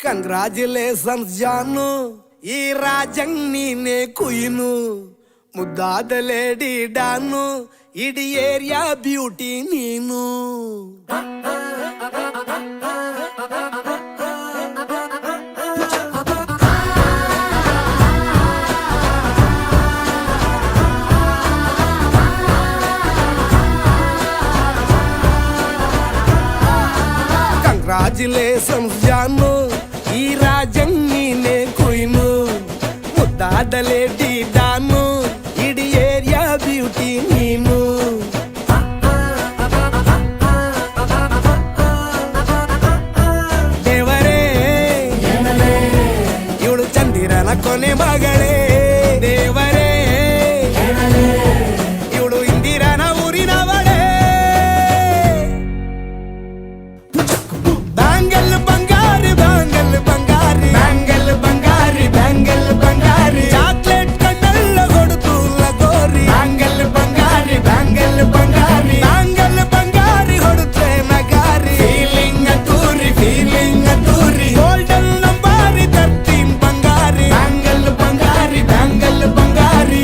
Congratulations ಜಾನು, ಈ ರಾಜಂಗ್ ನೀನೆ ಕುಯ್ನು, ಮುದ್ದಾದ ಲೇಡಿ ಡಾನು, ಇಡೀ ಏರಿಯಾ ಬ್ಯೂಟಿ ನೀನು. ಕಂಗ್ರಾಚುಲೇಷನ್ಸ್ ಜಾನು, ಈ ರಾಜಂಗ್ ನೀನೆ ಕುಯ್ನು, ಮುದ್ದಾದ ಲೇಡಿ ಡಾನು, ಇಡೀ ಏರಿಯಾ ಬ್ಯೂಟಿ ನೀನು. ದೇವರೇ ಇವಳು ಚಂದಿರನ ಕೊನೆ ಮಗಳೇ, ದೇವರೇ ಇವಳು ಇಂದಿರನ ಊರಿನವಳೇ. ಬ್ಯಾಂಗಲ್ ಬಂಗಾರಿ ಬ್ಯಾಂಗಲ್ ಬಂಗಾರಿ ಬ್ಯಾಂಗಲ್ ಬಂಗಾರಿ ಬ್ಯಾಂಗಲ್ ಬಂಗಾರಿ, ಚಾಕ್ಲೇಟ್ ಕಣ್ಣಲ್ಲ ಕೊಡುತ್ತು ಲಗೋರಿ. ಬ್ಯಾಂಗಲ್ ಬಂಗಾರಿ ಬ್ಯಾಂಗಲ್ ಬಂಗಾರಿ ಬ್ಯಾಂಗಲ್ ಬಂಗಾರಿ ಹೊಡುತ್ತೆ ನಗಾರಿ. ಫೀಲಿಂಗ್ ತೂರಿ ಗೋಲ್ಡನ್ ನಂಬಾರಿ 13 ಬಂಗಾರಿ. ಬ್ಯಾಂಗಲ್ ಬಂಗಾರಿ ಬ್ಯಾಂಗಲ್ ಬಂಗಾರಿ.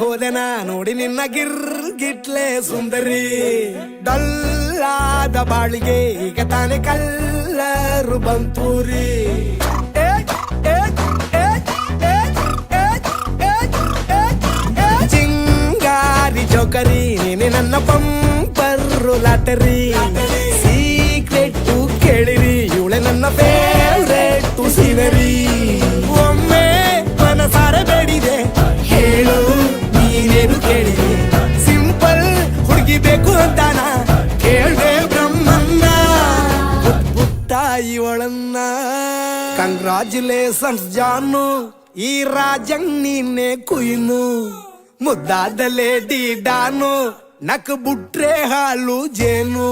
ಹೋದೆನ ನೋಡಿ ನಿನ್ನ ಗಿರ್ಗಿಟ್ಲೆ ಸುಂದರಿ, ಡಲ್ಲಾದ ಬಾಳಿಗೆ ಈಗ ತಾನೆ ಕಲ್ಲರು ಬಂತೂರಿ. ಚಿಂಗಾರಿ ಜೋಕರಿ ನೀನೆ ನನ್ನ ಬಂಪರು ಲಾಟರಿ. ಸೀಕ್ರೆಟ್ ಕೇಳಿರಿ ಇವಳೆ ನನ್ನ ಫೇವ್ರೇಟ್ ಸೀನರಿ. ಒಮ್ಮೆ ಮನಸಾರ ಬೇಡಿದೆ ಹೇಳು ನೀನೇನು ಕೇಳಿದೆ, ಸಿಂಪಲ್ ಹುಡುಗಿ ಬೇಕು ಅಂತಾನ ಕೇಳ್ದೆ ಬ್ರಹ್ಮನ್ನ ತಾಯಿ ಒಳನ್ನ. ಕಂಗ್ರಾಚುಲೇಷನ್ಸ್ ಜಾನು, ಈ ರಾಜಂಗ್ ನೀನೆ ಕುಯ್ನು, ಮುದ್ದಾದ ಲೇಡಿ ಡಾನು, ನಕ್ ಬುಟ್ರೆ ಹಾಲು ಜೇನು.